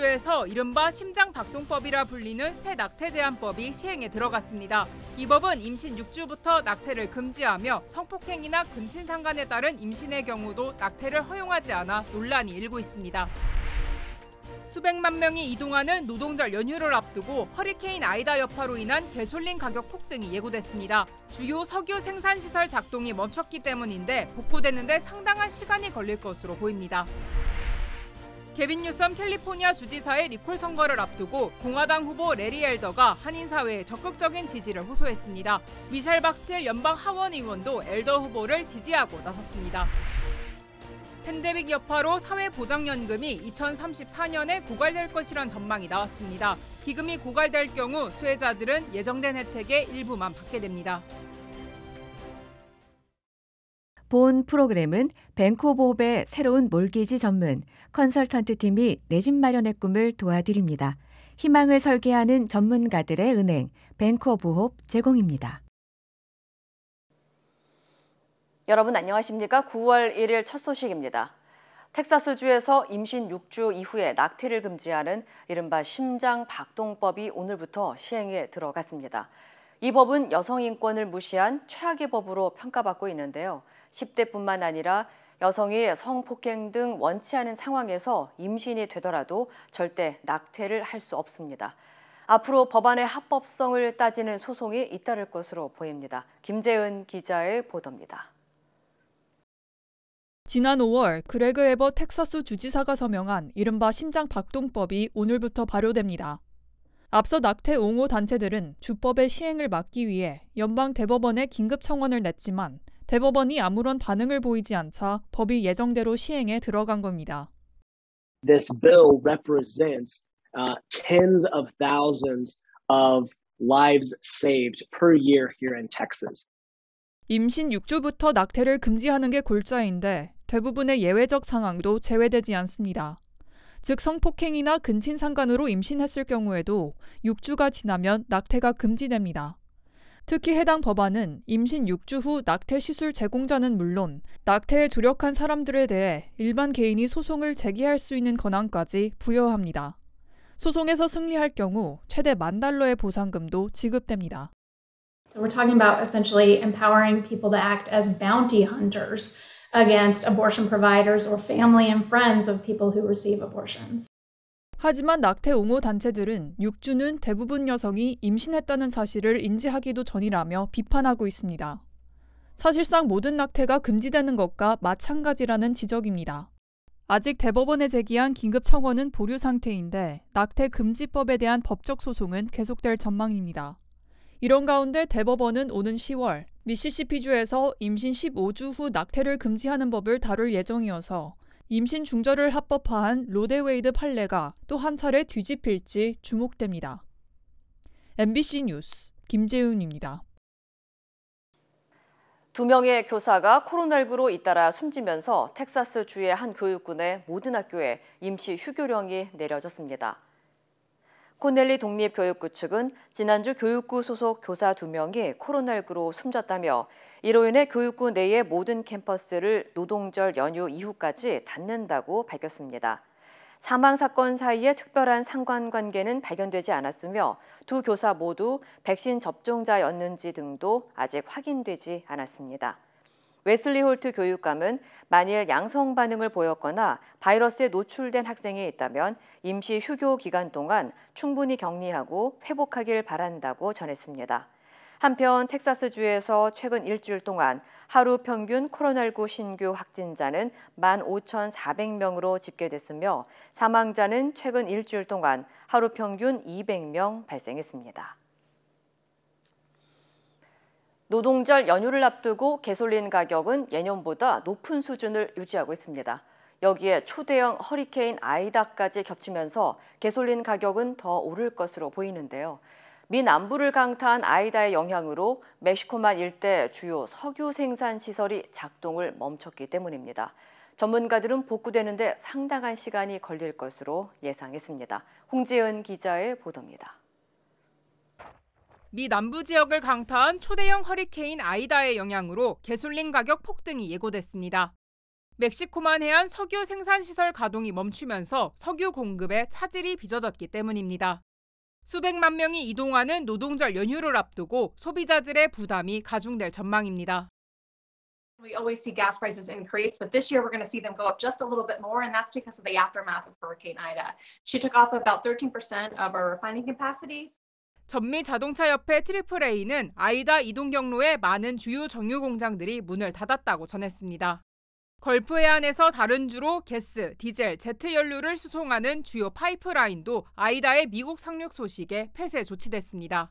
주에서 이른바 심장박동법이라 불리는 새 낙태 제한법이 시행에 들어갔습니다. 이 법은 임신 6주부터 낙태를 금지하며 성폭행이나 근친상간에 따른 임신의 경우도 낙태를 허용하지 않아 논란이 일고 있습니다. 수백만 명이 이동하는 노동절 연휴를 앞두고 허리케인 아이다 여파로 인한 가솔린 가격 폭등이 예고됐습니다. 주요 석유 생산시설 작동이 멈췄기 때문인데 복구되는 데 상당한 시간이 걸릴 것으로 보입니다. 게빈 뉴섬 캘리포니아 주지사의 리콜 선거를 앞두고 공화당 후보 레리 엘더가 한인사회에 적극적인 지지를 호소했습니다. 미셸 박스틸 연방 하원 의원도 엘더 후보를 지지하고 나섰습니다. 팬데믹 여파로 사회보장연금이 2034년에 고갈될 것이란 전망이 나왔습니다. 기금이 고갈될 경우 수혜자들은 예정된 혜택의 일부만 받게 됩니다. 본 프로그램은 뱅크오브홉의 새로운 몰기지 전문 컨설턴트 팀이 내 집 마련의 꿈을 도와드립니다. 희망을 설계하는 전문가들의 은행 뱅크오브홉 제공입니다. 여러분 안녕하십니까? 9월 1일 첫 소식입니다. 텍사스주에서 임신 6주 이후에 낙태를 금지하는 이른바 심장박동법이 오늘부터 시행에 들어갔습니다. 이 법은 여성 인권을 무시한 최악의 법으로 평가받고 있는데요. 10대뿐만 아니라 여성이 성폭행 등 원치 않은 상황에서 임신이 되더라도 절대 낙태를 할 수 없습니다. 앞으로 법안의 합법성을 따지는 소송이 잇따를 것으로 보입니다. 김재은 기자의 보도입니다. 지난 5월 그레그 에버 텍사스 주지사가 서명한 이른바 심장박동법이 오늘부터 발효됩니다. 앞서 낙태 옹호 단체들은 주법의 시행을 막기 위해 연방 대법원에 긴급 청원을 냈지만 대법원이 아무런 반응을 보이지 않자 법이 예정대로 시행에 들어간 겁니다. This bill represents tens of thousands of lives saved per year here in Texas. 임신 6주부터 낙태를 금지하는 게 골자인데 대부분의 예외적 상황도 제외되지 않습니다. 즉 성폭행이나 근친상간으로 임신했을 경우에도 6주가 지나면 낙태가 금지됩니다. 특히 해당 법안은 임신 6주 후 낙태 시술 제공자는 물론 낙태에 조력한 사람들에 대해 일반 개인이 소송을 제기할 수 있는 권한까지 부여합니다. 소송에서 승리할 경우 최대 $10,000의 보상금도 지급됩니다. We're talking about essentially empowering people to act as bounty hunters against abortion providers or family and friends of people who receive abortions. 하지만 낙태 옹호 단체들은 6주는 대부분 여성이 임신했다는 사실을 인지하기도 전이라며 비판하고 있습니다. 사실상 모든 낙태가 금지되는 것과 마찬가지라는 지적입니다. 아직 대법원에 제기한 긴급 청원은 보류 상태인데 낙태 금지법에 대한 법적 소송은 계속될 전망입니다. 이런 가운데 대법원은 오는 10월 미시시피주에서 임신 15주 후 낙태를 금지하는 법을 다룰 예정이어서 임신 중절을 합법화한 로데웨이드 판례가 또 한 차례 뒤집힐지 주목됩니다. MBC 뉴스 김재윤입니다. 2명의 교사가 코로나19로 잇따라 숨지면서 텍사스주의 한 교육군의 모든 학교에 임시 휴교령이 내려졌습니다. 코넬리 독립교육구 측은 지난주 교육구 소속 교사 2명이 코로나19로 숨졌다며 이로 인해 교육구 내의 모든 캠퍼스를 노동절 연휴 이후까지 닫는다고 밝혔습니다. 사망 사건 사이에 특별한 상관관계는 발견되지 않았으며 두 교사 모두 백신 접종자였는지 등도 아직 확인되지 않았습니다. 웨슬리 홀트 교육감은 만일 양성 반응을 보였거나 바이러스에 노출된 학생이 있다면 임시 휴교 기간 동안 충분히 격리하고 회복하길 바란다고 전했습니다. 한편 텍사스주에서 최근 일주일 동안 하루 평균 코로나19 신규 확진자는 15,400명으로 집계됐으며 사망자는 최근 일주일 동안 하루 평균 200명 발생했습니다. 노동절 연휴를 앞두고 가솔린 가격은 예년보다 높은 수준을 유지하고 있습니다. 여기에 초대형 허리케인 아이다까지 겹치면서 가솔린 가격은 더 오를 것으로 보이는데요. 미 남부를 강타한 아이다의 영향으로 멕시코만 일대 주요 석유 생산 시설이 작동을 멈췄기 때문입니다. 전문가들은 복구되는 데 상당한 시간이 걸릴 것으로 예상했습니다. 홍지은 기자의 보도입니다. 미 남부 지역을 강타한 초대형 허리케인 아이다의 영향으로 가솔린 가격 폭등이 예고됐습니다. 멕시코만 해안 석유 생산시설 가동이 멈추면서 석유 공급에 차질이 빚어졌기 때문입니다. 수백만 명이 이동하는 노동절 연휴를 앞두고 소비자들의 부담이 가중될 전망입니다. We always see gas prices increase, but this year we're going to see them go up just a little bit more, and that's because of the aftermath of Hurricane Ida. She took off about 13% of our refining capacities. 전미 자동차협회 AAA는 아이다 이동 경로에 많은 주요 정유 공장들이 문을 닫았다고 전했습니다. 걸프 해안에서 다른 주로 가스, 디젤, 제트 연료를 수송하는 주요 파이프라인도 아이다의 미국 상륙 소식에 폐쇄 조치됐습니다.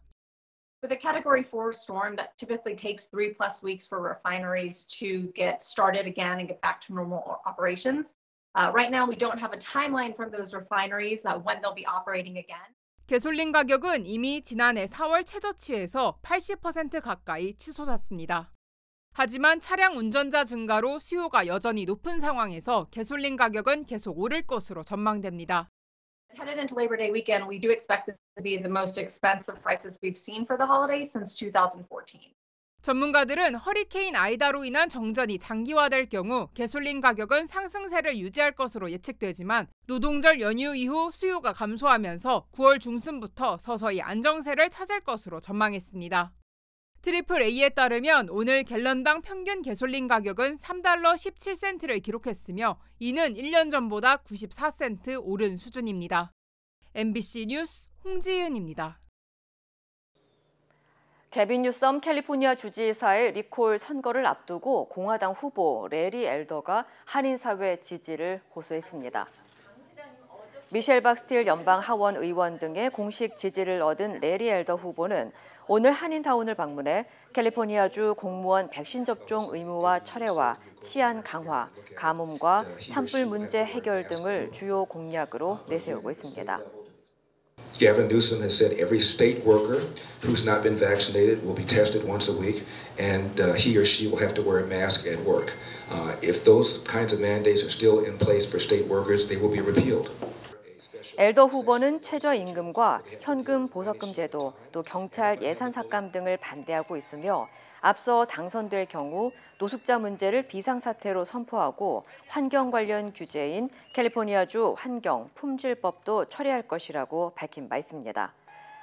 With a Category 4 storm that typically takes 3+ weeks for refineries to get started again and get back to normal operations, right now we don't have a timeline from those refineries when they'll be operating again. 가솔린 가격은 이미 지난해 4월 최저치에서 80% 가까이 치솟았습니다. 하지만 차량 운전자 증가로 수요가 여전히 높은 상황에서 가솔린 가격은 계속 오를 것으로 전망됩니다. Headed into Labor Day weekend, we do expect this to be the most expensive prices we've seen for the holiday since 2014. 전문가들은 허리케인 아이다로 인한 정전이 장기화될 경우 가솔린 가격은 상승세를 유지할 것으로 예측되지만 노동절 연휴 이후 수요가 감소하면서 9월 중순부터 서서히 안정세를 찾을 것으로 전망했습니다. AAA에 따르면 오늘 갤런당 평균 가솔린 가격은 $3 17센트를 기록했으며 이는 1년 전보다 94센트 오른 수준입니다. MBC 뉴스 홍지은입니다. 개빈 뉴섬 캘리포니아 주지사의 리콜 선거를 앞두고 공화당 후보 레리 엘더가 한인사회 지지를 호소했습니다. 미셸 박스틸 연방 하원 의원 등의 공식 지지를 얻은 레리 엘더 후보는 오늘 한인타운을 방문해 캘리포니아주 공무원 백신 접종 의무화 철회와 치안 강화, 가뭄과 산불 문제 해결 등을 주요 공약으로 내세우고 있습니다. Gavin Newsom has said every state worker who's not been vaccinated will be tested once a week, and he or she will have to wear a mask at work. If those kinds of mandates are still in place for state workers, they will be repealed. 엘더 후보는 최저임금과 현금 보석금 제도, 또 경찰 예산 삭감 등을 반대하고 있으며 앞서 당선될 경우 노숙자 문제를 비상사태로 선포하고 환경 관련 규제인 캘리포니아주 환경 품질법도 처리할 것이라고 밝힌 바 있습니다.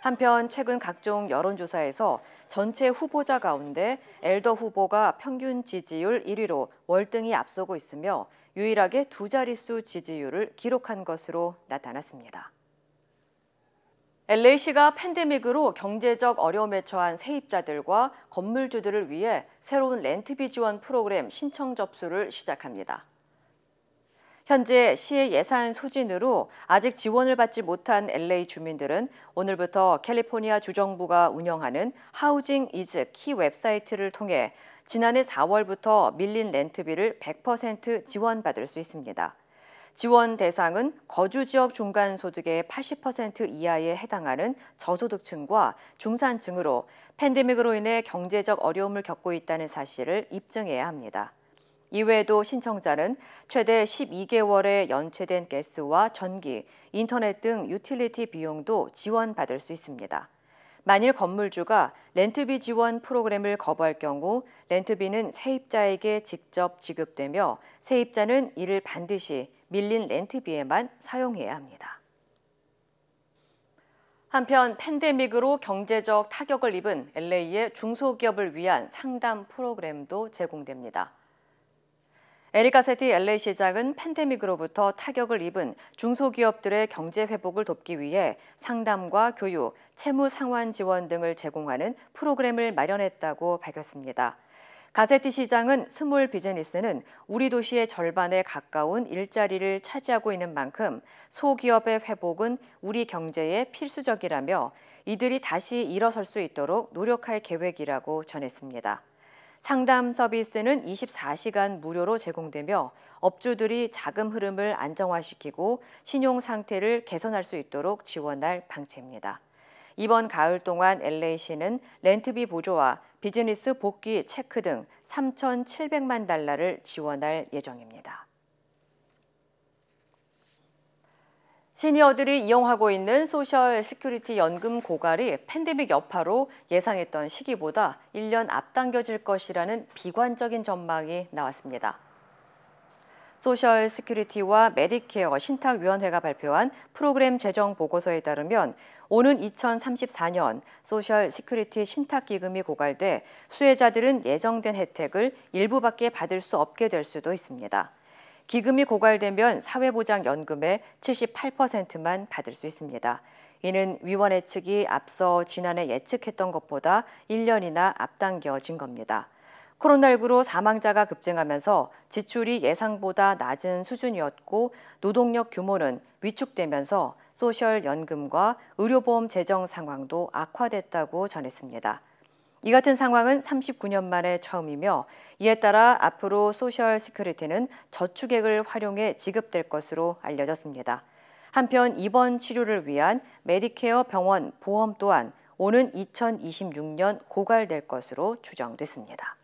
한편 최근 각종 여론조사에서 전체 후보자 가운데 엘더 후보가 평균 지지율 1위로 월등히 앞서고 있으며 유일하게 두 자릿수 지지율을 기록한 것으로 나타났습니다. LA시가 팬데믹으로 경제적 어려움에 처한 세입자들과 건물주들을 위해 새로운 렌트비 지원 프로그램 신청 접수를 시작합니다. 현재 시의 예산 소진으로 아직 지원을 받지 못한 LA 주민들은 오늘부터 캘리포니아 주정부가 운영하는 하우징 이즈 키 웹사이트를 통해 지난해 4월부터 밀린 렌트비를 100% 지원받을 수 있습니다. 지원 대상은 거주 지역 중간 소득의 80% 이하에 해당하는 저소득층과 중산층으로 팬데믹으로 인해 경제적 어려움을 겪고 있다는 사실을 입증해야 합니다. 이외에도 신청자는 최대 12개월의 연체된 가스와 전기, 인터넷 등 유틸리티 비용도 지원받을 수 있습니다. 만일 건물주가 렌트비 지원 프로그램을 거부할 경우 렌트비는 세입자에게 직접 지급되며 세입자는 이를 반드시 밀린 렌트비에만 사용해야 합니다. 한편 팬데믹으로 경제적 타격을 입은 LA의 중소기업을 위한 상담 프로그램도 제공됩니다. 에릭 가세티 LA시장은 팬데믹으로부터 타격을 입은 중소기업들의 경제 회복을 돕기 위해 상담과 교육, 채무 상환 지원 등을 제공하는 프로그램을 마련했다고 밝혔습니다. 가세티 시장은 스몰 비즈니스는 우리 도시의 절반에 가까운 일자리를 차지하고 있는 만큼 소기업의 회복은 우리 경제에 필수적이라며 이들이 다시 일어설 수 있도록 노력할 계획이라고 전했습니다. 상담 서비스는 24시간 무료로 제공되며 업주들이 자금 흐름을 안정화시키고 신용 상태를 개선할 수 있도록 지원할 방침입니다. 이번 가을 동안 LA시는 렌트비 보조와 비즈니스 복귀 체크 등 3,700만 달러를 지원할 예정입니다. 시니어들이 이용하고 있는 소셜 시큐리티 연금 고갈이 팬데믹 여파로 예상했던 시기보다 1년 앞당겨질 것이라는 비관적인 전망이 나왔습니다. 소셜 시큐리티와 메디케어 신탁위원회가 발표한 프로그램 재정 보고서에 따르면 오는 2034년 소셜 시큐리티 신탁기금이 고갈돼 수혜자들은 예정된 혜택을 일부밖에 받을 수 없게 될 수도 있습니다. 기금이 고갈되면 사회보장연금의 78%만 받을 수 있습니다. 이는 위원회 측이 앞서 지난해 예측했던 것보다 1년이나 앞당겨진 겁니다. 코로나19로 사망자가 급증하면서 지출이 예상보다 낮은 수준이었고 노동력 규모는 위축되면서 소셜연금과 의료보험 재정 상황도 악화됐다고 전했습니다. 이 같은 상황은 39년 만에 처음이며 이에 따라 앞으로 소셜 시큐리티는 저축액을 활용해 지급될 것으로 알려졌습니다. 한편 입원 치료를 위한 메디케어 병원 보험 또한 오는 2026년 고갈될 것으로 추정됐습니다.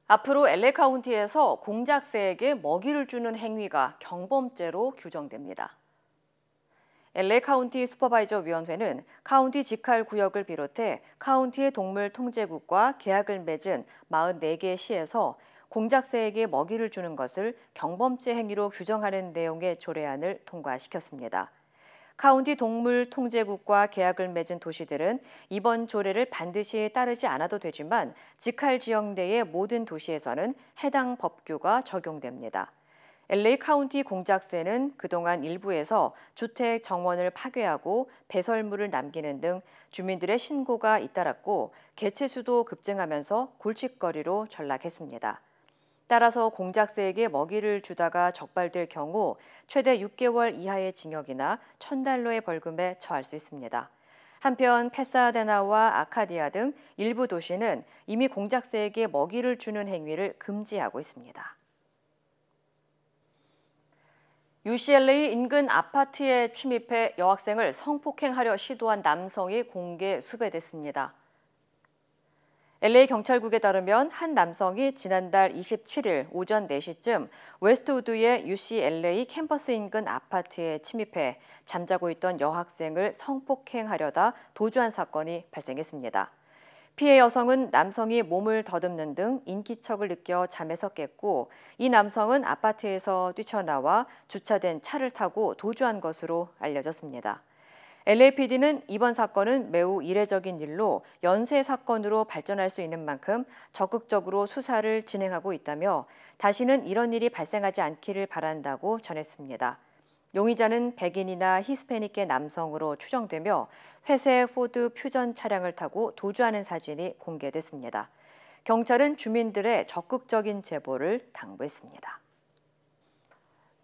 앞으로 LA 카운티에서 공작새에게 먹이를 주는 행위가 경범죄로 규정됩니다. LA 카운티 슈퍼바이저 위원회는 카운티 직할 구역을 비롯해 카운티의 동물 통제국과 계약을 맺은 44개 시에서 공작새에게 먹이를 주는 것을 경범죄 행위로 규정하는 내용의 조례안을 통과시켰습니다. 카운티 동물 통제국과 계약을 맺은 도시들은 이번 조례를 반드시 따르지 않아도 되지만 직할 지역 내의 모든 도시에서는 해당 법규가 적용됩니다. LA 카운티 공작새는 그동안 일부에서 주택 정원을 파괴하고 배설물을 남기는 등 주민들의 신고가 잇따랐고 개체수도 급증하면서 골칫거리로 전락했습니다. 따라서 공작새에게 먹이를 주다가 적발될 경우 최대 6개월 이하의 징역이나 $1,000의 벌금에 처할 수 있습니다. 한편 패사데나와 아카디아 등 일부 도시는 이미 공작새에게 먹이를 주는 행위를 금지하고 있습니다. UCLA 인근 아파트에 침입해 여학생을 성폭행하려 시도한 남성이 공개 수배됐습니다. LA 경찰국에 따르면 한 남성이 지난달 27일 오전 4시쯤 웨스트우드의 UCLA 캠퍼스 인근 아파트에 침입해 잠자고 있던 여학생을 성폭행하려다 도주한 사건이 발생했습니다. 피해 여성은 남성이 몸을 더듬는 등 인기척을 느껴 잠에서 깼고 이 남성은 아파트에서 뛰쳐나와 주차된 차를 타고 도주한 것으로 알려졌습니다. LAPD는 이번 사건은 매우 이례적인 일로 연쇄 사건으로 발전할 수 있는 만큼 적극적으로 수사를 진행하고 있다며 다시는 이런 일이 발생하지 않기를 바란다고 전했습니다. 용의자는 백인이나 히스패닉계 남성으로 추정되며 회색 포드 퓨전 차량을 타고 도주하는 사진이 공개됐습니다. 경찰은 주민들의 적극적인 제보를 당부했습니다.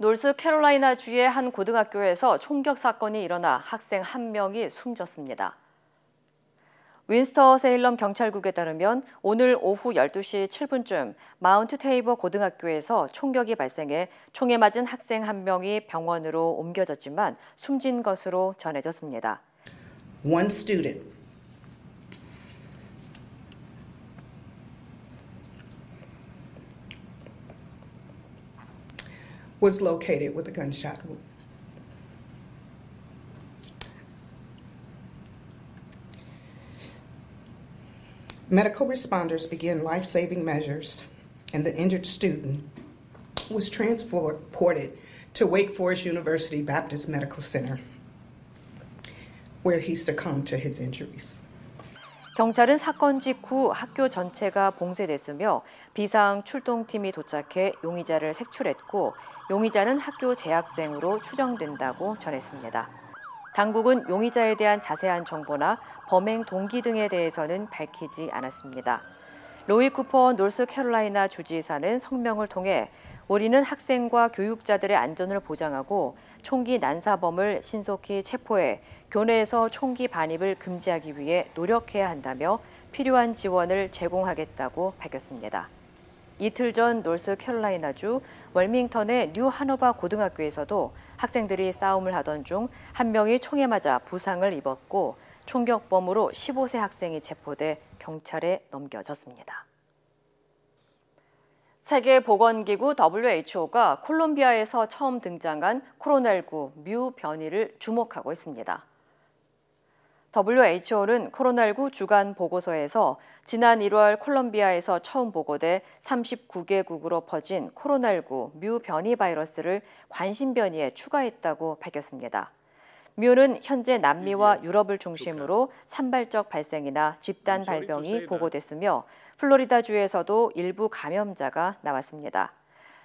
노스캐롤라이나주의 한 고등학교에서 총격 사건이 일어나 학생 1명이 숨졌습니다. 윈스터-세일럼 경찰국에 따르면 오늘 오후 12시 7분쯤 마운트 테이버 고등학교에서 총격이 발생해 총에 맞은 학생 1명이 병원으로 옮겨졌지만 숨진 것으로 전해졌습니다. One student was located with a gunshot wound. Medical responders began life-saving measures, and the injured student was transported to Wake Forest University Baptist Medical Center, where he succumbed to his injuries. 경찰은 사건 직후 학교 전체가 봉쇄됐으며 비상 출동팀이 도착해 용의자를 색출했고 용의자는 학교 재학생으로 추정된다고 전했습니다. 당국은 용의자에 대한 자세한 정보나 범행 동기 등에 대해서는 밝히지 않았습니다. 로이 쿠퍼 노스캐롤라이나 주지사는 성명을 통해 우리는 학생과 교육자들의 안전을 보장하고 총기 난사범을 신속히 체포해 교내에서 총기 반입을 금지하기 위해 노력해야 한다며 필요한 지원을 제공하겠다고 밝혔습니다. 이틀 전 노스캐롤라이나주 월밍턴의 뉴 하노바 고등학교에서도 학생들이 싸움을 하던 중 한 명이 총에 맞아 부상을 입었고 총격범으로 15세 학생이 체포돼 경찰에 넘겨졌습니다. 세계보건기구 WHO가 콜롬비아에서 처음 등장한 코로나19 뮤 변이를 주목하고 있습니다. WHO는 코로나19 주간 보고서에서 지난 1월 콜롬비아에서 처음 보고돼 39개국으로 퍼진 코로나19 뮤 변이 바이러스를 관심 변이에 추가했다고 밝혔습니다. 뮤는 현재 남미와 유럽을 중심으로 산발적 발생이나 집단 발병이 보고됐으며 플로리다주에서도 일부 감염자가 나왔습니다.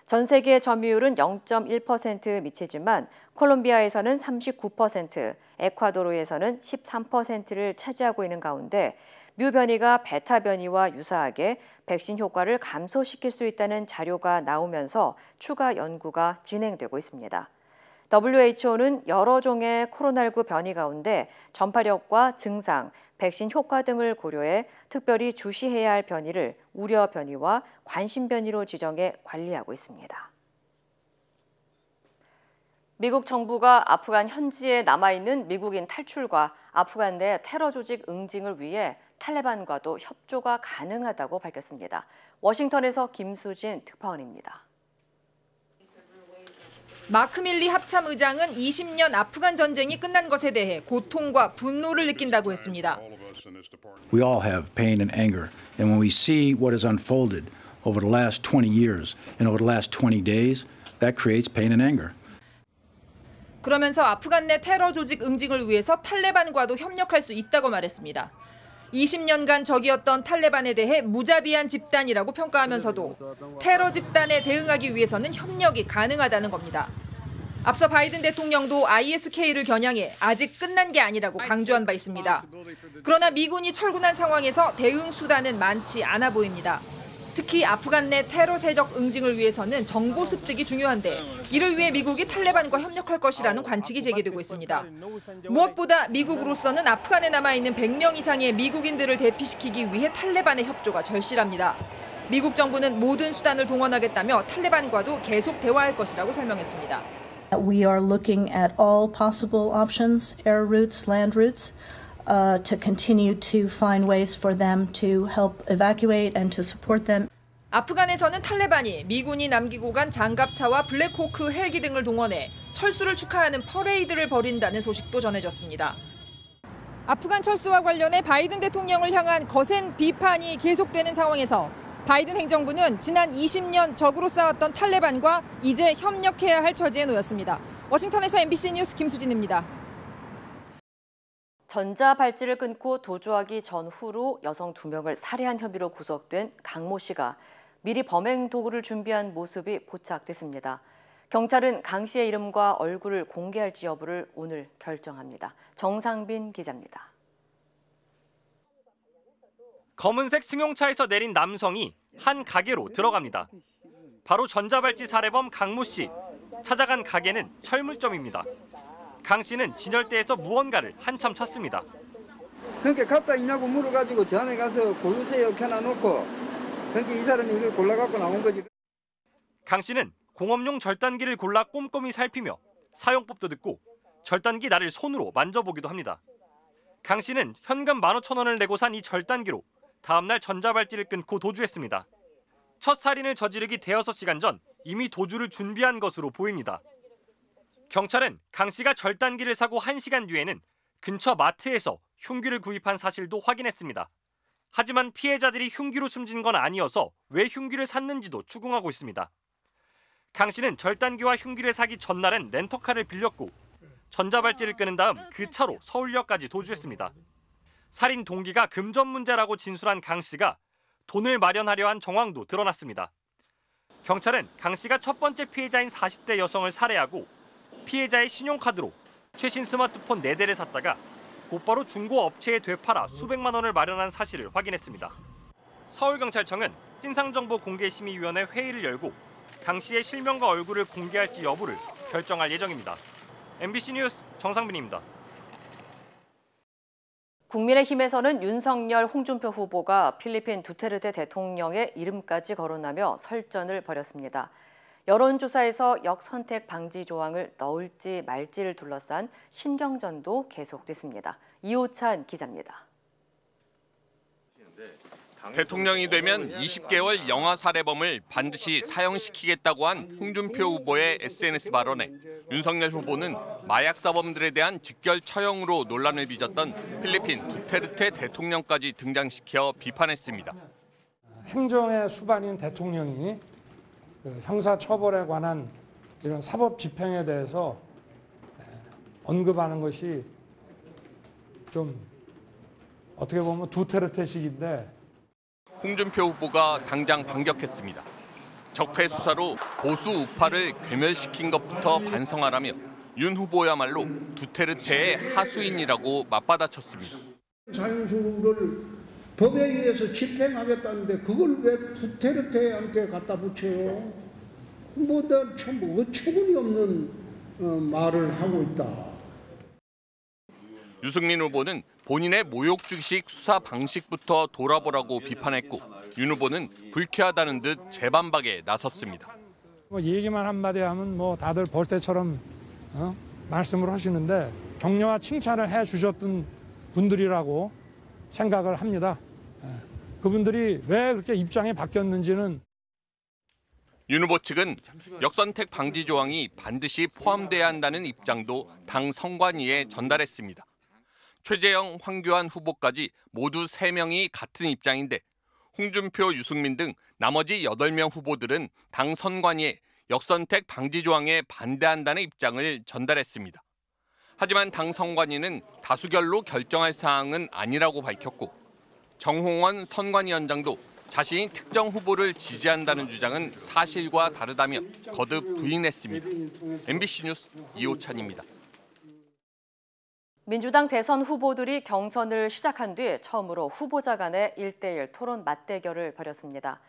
전 세계 점유율은 0.1% 미치지만 콜롬비아에서는 39%, 에콰도르에서는 13%를 차지하고 있는 가운데 뮤 변이가 베타 변이와 유사하게 백신 효과를 감소시킬 수 있다는 자료가 나오면서 추가 연구가 진행되고 있습니다. WHO는 여러 종의 코로나19 변이 가운데 전파력과 증상, 백신 효과 등을 고려해 특별히 주시해야 할 변이를 우려 변이와 관심 변이로 지정해 관리하고 있습니다. 미국 정부가 아프간 현지에 남아있는 미국인 탈출과 아프간 내 테러 조직 응징을 위해 탈레반과도 협조가 가능하다고 밝혔습니다. 워싱턴에서 김수진 특파원입니다. 마크 밀리 합참 의장은 20년 아프간 전쟁이 끝난 것에 대해 고통과 분노를 느낀다고 했습니다. We all have pain and anger, and when we see what has unfolded over the last 20 years and over the last 20 days, that creates pain and anger. 그러면서 아프간 내 테러 조직 응징을 위해서 탈레반과도 협력할 수 있다고 말했습니다. 20년간 적이었던 탈레반에 대해 무자비한 집단이라고 평가하면서도 테러 집단에 대응하기 위해서는 협력이 가능하다는 겁니다. 앞서 바이든 대통령도 ISK를 겨냥해 아직 끝난 게 아니라고 강조한 바 있습니다. 그러나 미군이 철군한 상황에서 대응 수단은 많지 않아 보입니다. 특히 아프간 내 테러 세력 응징을 위해서는 정보 습득이 중요한데 이를 위해 미국이 탈레반과 협력할 것이라는 관측이 제기되고 있습니다. 무엇보다 미국으로서는 아프간에 남아있는 100명 이상의 미국인들을 대피시키기 위해 탈레반의 협조가 절실합니다. 미국 정부는 모든 수단을 동원하겠다며 탈레반과도 계속 대화할 것이라고 설명했습니다. We are looking at all possible options, air routes, land routes. To continue to find ways for them to help evacuate and to support them. 아프간에서는 탈레반이 미군이 남기고 간 장갑차와 블랙호크 헬기 등을 동원해 철수를 축하하는 퍼레이드를 벌인다는 소식도 전해졌습니다. 아프간 철수와 관련해 바이든 대통령을 향한 거센 비판이 계속되는 상황에서 바이든 행정부는 지난 20년 적으로 싸웠던 탈레반과 이제 협력해야 할 처지에 놓였습니다. 워싱턴에서 MBC 뉴스 김수진입니다. 전자발찌를 끊고 도주하기 전후로 여성 2명을 살해한 혐의로 구속된 강모 씨가 미리 범행 도구를 준비한 모습이 포착됐습니다. 경찰은 강 씨의 이름과 얼굴을 공개할지 여부를 오늘 결정합니다. 정상빈 기자입니다. 검은색 승용차에서 내린 남성이 한 가게로 들어갑니다. 바로 전자발찌 살해범 강모 씨. 찾아간 가게는 철물점입니다. 강 씨는 진열대에서 무언가를 한참 찾습니다. 그러니까 갖다 있냐고 물어가지고 저 안에 가서 고르세요 켜놔놓고 그러니까 이 사람이 이걸 골라갖고 나온 거지. 강 씨는 공업용 절단기를 골라 꼼꼼히 살피며 사용법도 듣고 절단기 날을 손으로 만져보기도 합니다. 강 씨는 현금 15,000원을 내고 산 이 절단기로 다음 날 전자발찌를 끊고 도주했습니다. 첫 살인을 저지르기 대여섯 시간 전 이미 도주를 준비한 것으로 보입니다. 경찰은 강 씨가 절단기를 사고 1시간 뒤에는 근처 마트에서 흉기를 구입한 사실도 확인했습니다. 하지만 피해자들이 흉기로 숨진 건 아니어서 왜 흉기를 샀는지도 추궁하고 있습니다. 강 씨는 절단기와 흉기를 사기 전날엔 렌터카를 빌렸고 전자발찌를 끄는 다음 그 차로 서울역까지 도주했습니다. 살인 동기가 금전 문제라고 진술한 강 씨가 돈을 마련하려 한 정황도 드러났습니다. 경찰은 강 씨가 첫 번째 피해자인 40대 여성을 살해하고 피해자의 신용카드로 최신 스마트폰 4대를 샀다가 곧바로 중고 업체에 되팔아 수백만 원을 마련한 사실을 확인했습니다. 서울경찰청은 신상정보공개심의위원회 회의를 열고 강 씨의 실명과 얼굴을 공개할지 여부를 결정할 예정입니다. MBC 뉴스 정상빈입니다. 국민의힘에서는 윤석열, 홍준표 후보가 필리핀 두테르테 대통령의 이름까지 거론하며 설전을 벌였습니다. 여론조사에서 역선택 방지 조항을 넣을지 말지를 둘러싼 신경전도 계속됐습니다. 이호찬 기자입니다. 대통령이 되면 20개월 영아 살해범을 반드시 사형시키겠다고 한 홍준표 후보의 SNS 발언에 윤석열 후보는 마약 사범들에 대한 직결 처형으로 논란을 빚었던 필리핀 두테르테 대통령까지 등장시켜 비판했습니다. 행정의 수반인 대통령이 형사처벌에 관한 이런 사법 집행에 대해서 언급하는 것이 좀 어떻게 보면 두테르테식인데 홍준표 후보가 당장 반격했습니다. 적폐 수사로 보수 우파를 괴멸시킨 것부터 반성하라며 윤 후보야말로 두테르테의 하수인이라고 맞받아쳤습니다. 사형수를 법에 의해서 집행하겠다는데 그걸 왜 두테르테한테 갖다 붙여요? 참 어처구니 없는 말을 하고 있다. 유승민 후보는 본인의 모욕주식 수사 방식부터 돌아보라고 비판했고 윤 후보는 불쾌하다는 듯 재반박에 나섰습니다. 얘기만 한마디 하면 다들 볼 때처럼 말씀을 하시는데 격려와 칭찬을 해주셨던 분들이라고 생각을 합니다. 그분들이 왜 그렇게 입장이 바뀌었는지는. 윤 후보 측은 역선택 방지 조항이 반드시 포함돼야 한다는 입장도 당 선관위에 전달했습니다. 최재형, 황교안 후보까지 모두 3명이 같은 입장인데 홍준표, 유승민 등 나머지 8명 후보들은 당 선관위에 역선택 방지 조항에 반대한다는 입장을 전달했습니다. 하지만 당 선관위는 다수결로 결정할 사항은 아니라고 밝혔고 정홍원 선관위원장도 자신이 특정 후보를 지지한다는 주장은 사실과 다르다며 거듭 부인했습니다. MBC 뉴스 이호찬입니다. 민주당 대선 후보들이 경선을 시작한 뒤 처음으로 후보자 간의 1대1 토론 맞대결을 벌였습니다.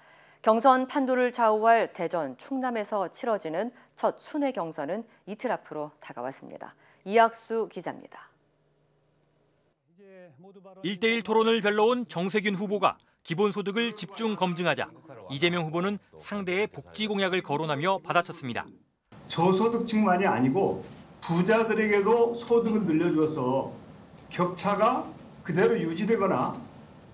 경선 판도를 좌우할 대전, 충남에서 치러지는 첫 순회 경선은 이틀 앞으로 다가왔습니다. 이학수 기자입니다. 1대1 토론을 별러온 정세균 후보가 기본소득을 집중 검증하자 이재명 후보는 상대의 복지 공약을 거론하며 받아쳤습니다. 저소득층만이 아니고 부자들에게도 소득을 늘려줘서 격차가 그대로 유지되거나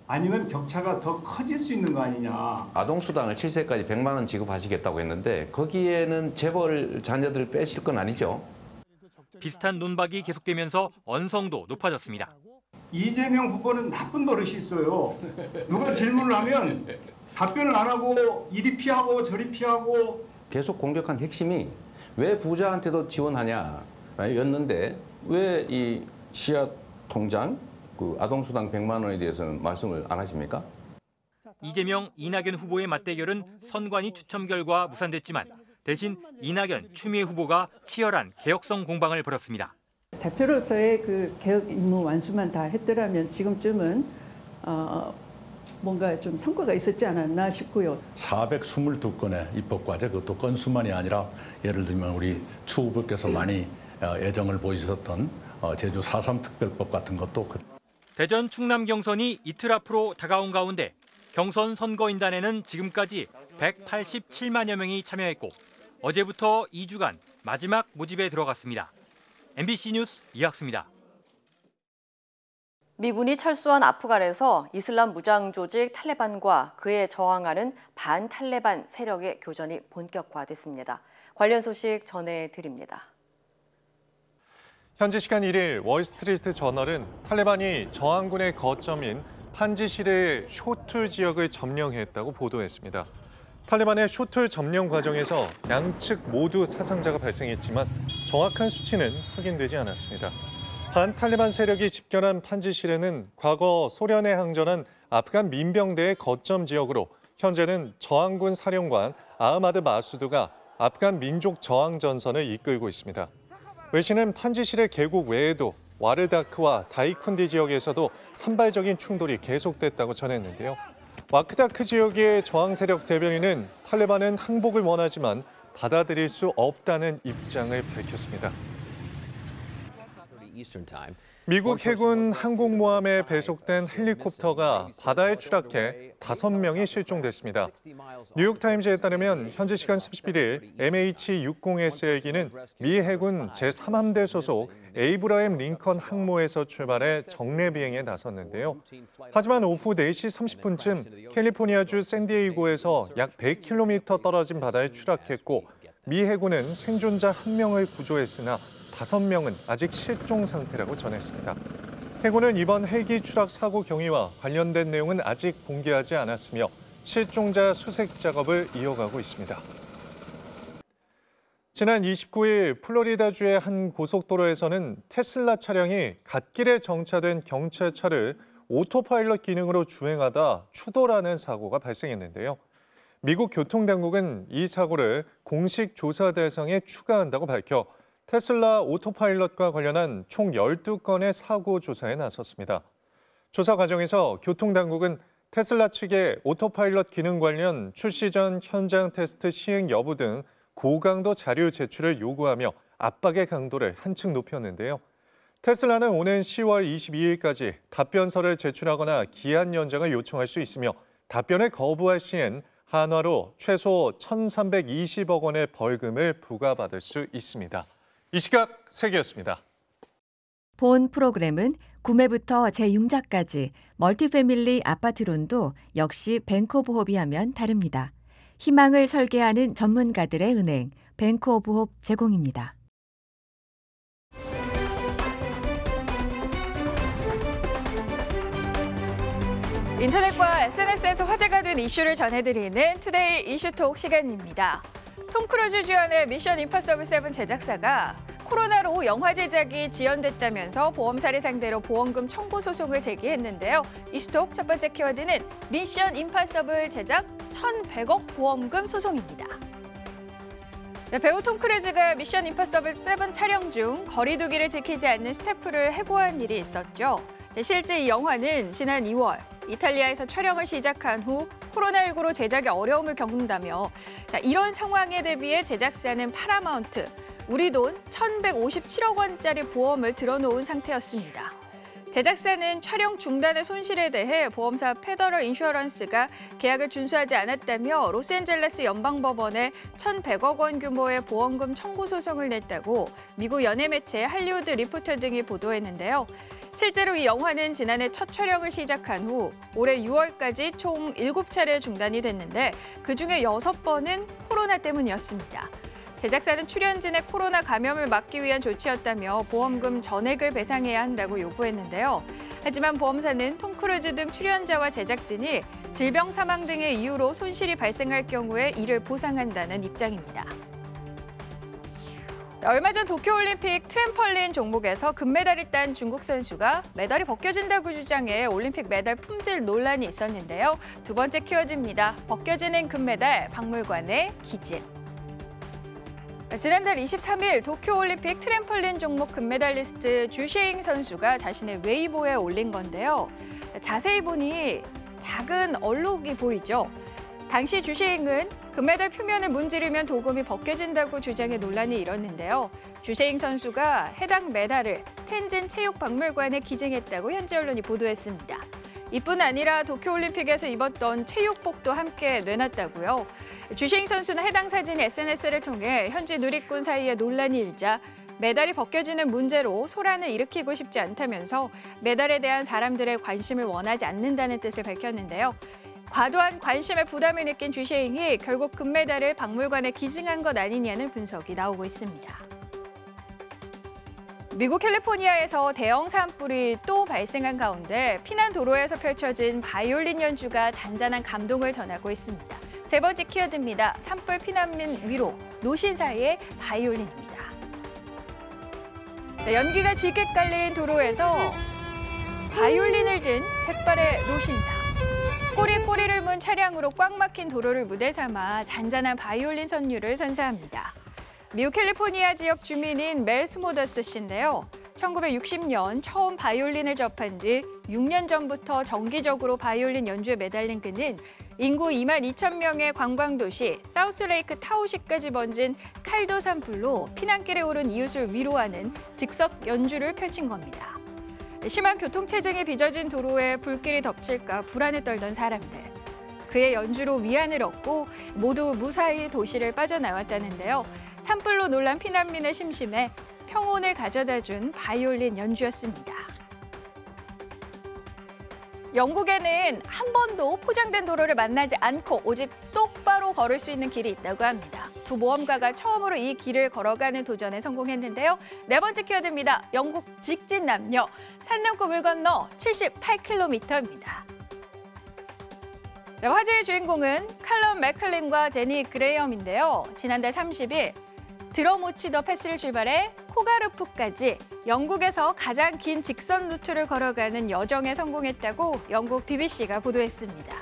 아니면 격차가 더 커질 수 있는 거 아니냐. 아동수당을 7세까지 100만 원 지급하시겠다고 했는데 거기에는 재벌 자녀들 빼실 건 아니죠. 비슷한 논박이 계속되면서 언성도 높아졌습니다. 이재명 후보는 나쁜 버릇이 있어요. 누가 질문을 하면 답변을 안 하고 이리 피하고 저리 피하고. 계속 공격한 핵심이 왜 부자한테도 지원하냐 였는데 왜 이 씨앗 통장, 아동수당 100만 원에 대해서는 말씀을 안 하십니까? 이재명, 이낙연 후보의 맞대결은 선관위 추첨 결과 무산됐지만 대신 이낙연, 추미애 후보가 치열한 개혁성 공방을 벌였습니다. 대표로서의 그 개혁 임무 완수만 다 했더라면 지금쯤은 뭔가 좀 성과가 있었지 않았나 싶고요. 422건의 입법과제, 그것도 건수만이 아니라 예를 들면 우리 추 후보께서 많이 애정을 보이셨던 제주 4.3 특별법 같은 것도. 대전 충남 경선이 이틀 앞으로 다가온 가운데 경선 선거인단에는 지금까지 187만여 명이 참여했고 어제부터 2주간 마지막 모집에 들어갔습니다. MBC 뉴스 이학수입니다. 미군이 철수한 아프간에서 이슬람 무장 조직 탈레반과 그에 저항하는 반탈레반 세력의 교전이 본격화됐습니다. 관련 소식 전해드립니다. 현지 시간 1일 월스트리트 저널은 탈레반이 저항군의 거점인 판지시르의 쇼툴 지역을 점령했다고 보도했습니다. 탈레반의 쇼툴 점령 과정에서 양측 모두 사상자가 발생했지만 정확한 수치는 확인되지 않았습니다. 반탈레반 세력이 집결한 판지시르는 과거 소련에 항전한 아프간 민병대의 거점 지역으로 현재는 저항군 사령관 아흐마드 마수드가 아프간 민족 저항 전선을 이끌고 있습니다. 외신은 판지시르 계곡 외에도 와르다크와 다이쿤디 지역에서도 산발적인 충돌이 계속됐다고 전했는데요. 와크다크 지역의 저항 세력 대변인은 탈레반은 항복을 원하지만 받아들일 수 없다는 입장을 밝혔습니다. 미국 해군 항공모함에 배속된 헬리콥터가 바다에 추락해 5명이 실종됐습니다. 뉴욕타임즈에 따르면 현지 시간 31일 MH-60S 헬기는 미 해군 제3함대 소속 에이브러햄 링컨 항모에서 출발해 정례 비행에 나섰는데요. 하지만 오후 4시 30분쯤 캘리포니아주 샌디에이고에서 약 100km 떨어진 바다에 추락했고 미 해군은 생존자 1명을 구조했으나 5명은 아직 실종 상태라고 전했습니다. 해군은 이번 헬기 추락 사고 경위와 관련된 내용은 아직 공개하지 않았으며 실종자 수색 작업을 이어가고 있습니다. 지난 29일 플로리다주의 한 고속도로에서는 테슬라 차량이 갓길에 정차된 경찰차를 오토파일럿 기능으로 주행하다 추돌하는 사고가 발생했는데요. 미국 교통당국은 이 사고를 공식 조사 대상에 추가한다고 밝혀 테슬라 오토파일럿과 관련한 총 12건의 사고 조사에 나섰습니다. 조사 과정에서 교통당국은 테슬라 측의 오토파일럿 기능 관련 출시 전 현장 테스트 시행 여부 등 고강도 자료 제출을 요구하며 압박의 강도를 한층 높였는데요. 테슬라는 오는 10월 22일까지 답변서를 제출하거나 기한 연장을 요청할 수 있으며 답변을 거부할 시엔 한화로 최소 1,320억 원의 벌금을 부과받을 수 있습니다. 이 시각 세계였습니다. 본 프로그램은 구매부터 재융자까지 멀티패밀리 아파트론도 역시 뱅크 오브 홉이 하면 다릅니다. 희망을 설계하는 전문가들의 은행, 뱅크 오브 홉 제공입니다. 인터넷과 SNS에서 화제가 된 이슈를 전해드리는 투데이 이슈톡 시간입니다. 톰 크루즈 주연의 미션 임파서블 7 제작사가 코로나로 영화 제작이 지연됐다면서 보험사를 상대로 보험금 청구 소송을 제기했는데요. 이슈톡 첫 번째 키워드는 미션 임파서블 제작 1,100억 보험금 소송입니다. 네, 배우 톰 크루즈가 미션 임파서블 7 촬영 중 거리 두기를 지키지 않는 스태프를 해고한 일이 있었죠. 실제 이 영화는 지난 2월 이탈리아에서 촬영을 시작한 후 코로나19로 제작에 어려움을 겪는다며 이런 상황에 대비해 제작사는 파라마운트, 우리 돈 1,157억 원짜리 보험을 들어놓은 상태였습니다. 제작사는 촬영 중단의 손실에 대해 보험사 페더럴 인슈어런스가 계약을 준수하지 않았다며 로스앤젤레스 연방법원에 1,100억 원 규모의 보험금 청구 소송을 냈다고 미국 연예 매체 할리우드 리포터 등이 보도했는데요. 실제로 이 영화는 지난해 첫 촬영을 시작한 후 올해 6월까지 총 7차례 중단이 됐는데 그중에 6번은 코로나 때문이었습니다. 제작사는 출연진의 코로나 감염을 막기 위한 조치였다며 보험금 전액을 배상해야 한다고 요구했는데요. 하지만 보험사는 톰 크루즈 등 출연자와 제작진이 질병 사망 등의 이유로 손실이 발생할 경우에 이를 보상한다는 입장입니다. 얼마 전 도쿄올림픽 트램펄린 종목에서 금메달을 딴 중국 선수가 메달이 벗겨진다고 주장해 올림픽 메달 품질 논란이 있었는데요. 두 번째 키워드입니다. 벗겨지는 금메달, 박물관의 기증. 지난달 23일 도쿄올림픽 트램펄린 종목 금메달리스트 주셰잉 선수가 자신의 웨이보에 올린 건데요. 자세히 보니 작은 얼룩이 보이죠. 당시 주셰잉은 금메달 표면을 문지르면 도금이 벗겨진다고 주장해 논란이 일었는데요. 주셰잉 선수가 해당 메달을 텐진 체육박물관에 기증했다고 현지 언론이 보도했습니다. 이뿐 아니라 도쿄올림픽에서 입었던 체육복도 함께 내놨다고요. 주셰잉 선수는 해당 사진이 SNS를 통해 현지 누리꾼 사이에 논란이 일자 메달이 벗겨지는 문제로 소란을 일으키고 싶지 않다면서 메달에 대한 사람들의 관심을 원하지 않는다는 뜻을 밝혔는데요. 과도한 관심에 부담을 느낀 주셰잉이 결국 금메달을 박물관에 기증한 것 아니냐는 분석이 나오고 있습니다. 미국 캘리포니아에서 대형 산불이 또 발생한 가운데 피난 도로에서 펼쳐진 바이올린 연주가 잔잔한 감동을 전하고 있습니다. 세 번째 키워드입니다. 산불 피난민 위로, 노신사의 바이올린입니다. 연기가 짙게 깔린 도로에서 바이올린을 든 백발의 노신사. 꼬리를 문 차량으로 꽉 막힌 도로를 무대 삼아 잔잔한 바이올린 선율을 선사합니다. 미국 캘리포니아 지역 주민인 멜 스모더스 씨인데요. 1960년 처음 바이올린을 접한 뒤 6년 전부터 정기적으로 바이올린 연주에 매달린 그는 인구 2만 2천 명의 관광도시 사우스레이크 타우시까지 번진 칼도 산불로 피난길에 오른 이웃을 위로하는 즉석 연주를 펼친 겁니다. 심한 교통체증이 빚어진 도로에 불길이 덮칠까 불안에 떨던 사람들. 그의 연주로 위안을 얻고 모두 무사히 도시를 빠져나왔다는데요. 산불로 놀란 피난민의 심심에 평온을 가져다준 바이올린 연주였습니다. 영국에는 한 번도 포장된 도로를 만나지 않고 오직 똑바로 걸을 수 있는 길이 있다고 합니다. 두 모험가가 처음으로 이 길을 걸어가는 도전에 성공했는데요. 네 번째 키워드입니다. 영국 직진 남녀, 산 넘고 물 건너 78km입니다. 화제의 주인공은 칼럼 맥클린과 제니 그레이엄인데요. 지난달 30일 드러모치 더 패스를 출발해 코가르프까지 영국에서 가장 긴 직선 루트를 걸어가는 여정에 성공했다고 영국 BBC가 보도했습니다.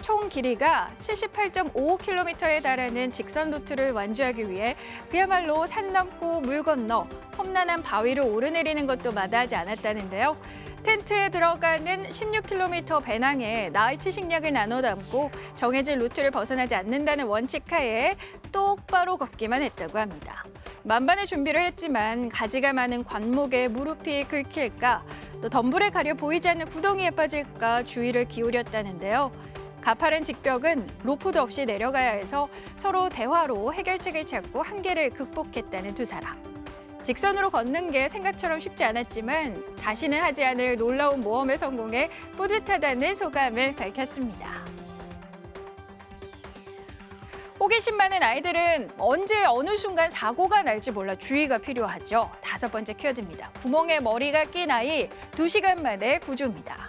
총 길이가 78.55km에 달하는 직선 루트를 완주하기 위해 그야말로 산 넘고 물 건너 험난한 바위를 오르내리는 것도 마다하지 않았다는데요. 텐트에 들어가는 16km 배낭에 나흘치 식량을 나눠 담고 정해진 루트를 벗어나지 않는다는 원칙하에 똑바로 걷기만 했다고 합니다. 만반의 준비를 했지만 가지가 많은 관목에 무릎이 긁힐까, 또 덤불에 가려 보이지 않는 구덩이에 빠질까 주의를 기울였다는데요. 가파른 직벽은 로프도 없이 내려가야 해서 서로 대화로 해결책을 찾고 한계를 극복했다는 두 사람. 직선으로 걷는 게 생각처럼 쉽지 않았지만 다시는 하지 않을 놀라운 모험에 성공해 뿌듯하다는 소감을 밝혔습니다. 호기심 많은 아이들은 언제 어느 순간 사고가 날지 몰라 주의가 필요하죠. 다섯 번째 키워드입니다. 구멍에 머리가 낀 아이 2시간 만에 구조입니다.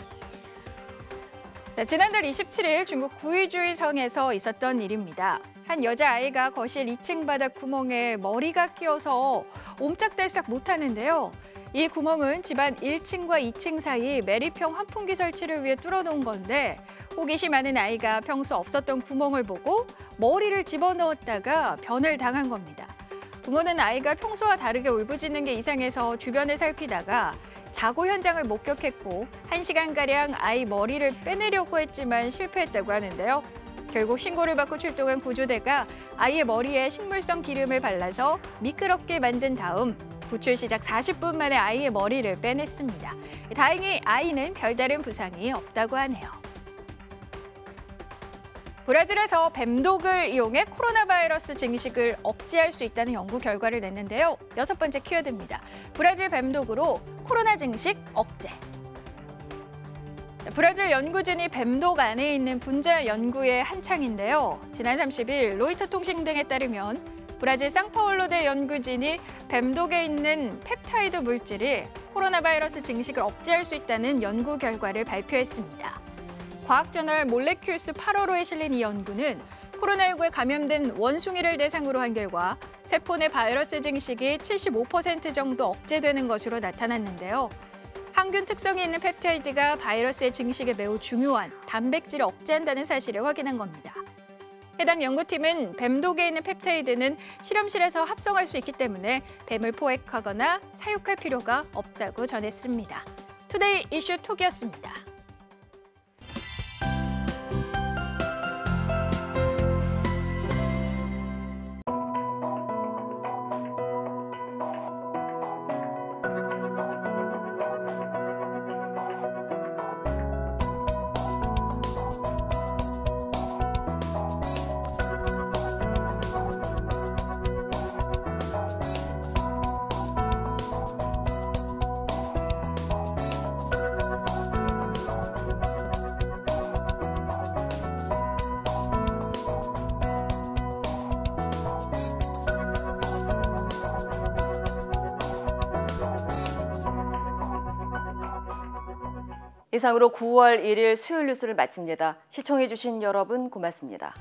지난달 27일 중국 구이주이성에서 있었던 일입니다. 한 여자아이가 거실 2층 바닥 구멍에 머리가 끼어서 옴짝달싹 못하는데요. 이 구멍은 집안 1층과 2층 사이 매립형 환풍기 설치를 위해 뚫어놓은 건데 호기심 많은 아이가 평소 없었던 구멍을 보고 머리를 집어넣었다가 변을 당한 겁니다. 부모는 아이가 평소와 다르게 울부짖는 게 이상해서 주변을 살피다가 사고 현장을 목격했고 1시간가량 아이 머리를 빼내려고 했지만 실패했다고 하는데요. 결국 신고를 받고 출동한 구조대가 아이의 머리에 식물성 기름을 발라서 미끄럽게 만든 다음 구출 시작 40분 만에 아이의 머리를 빼냈습니다. 다행히 아이는 별다른 부상이 없다고 하네요. 브라질에서 뱀독을 이용해 코로나 바이러스 증식을 억제할 수 있다는 연구 결과를 냈는데요. 여섯 번째 키워드입니다. 브라질 뱀독으로 코로나 증식 억제. 브라질 연구진이 뱀독 안에 있는 분자 연구에 한창인데요. 지난 30일 로이터 통신 등에 따르면 브라질 상파울로대 연구진이 뱀독에 있는 펩타이드 물질이 코로나 바이러스 증식을 억제할 수 있다는 연구 결과를 발표했습니다. 과학저널 몰레큘스 8월호에 실린 이 연구는 코로나19에 감염된 원숭이를 대상으로 한 결과 세포 내 바이러스 증식이 75% 정도 억제되는 것으로 나타났는데요. 항균 특성이 있는 펩타이드가 바이러스의 증식에 매우 중요한 단백질을 억제한다는 사실을 확인한 겁니다. 해당 연구팀은 뱀독에 있는 펩타이드는 실험실에서 합성할 수 있기 때문에 뱀을 포획하거나 사육할 필요가 없다고 전했습니다. 투데이 이슈 톡이었습니다. 이상으로 9월 1일 수요일 뉴스를 마칩니다. 시청해주신 여러분 고맙습니다.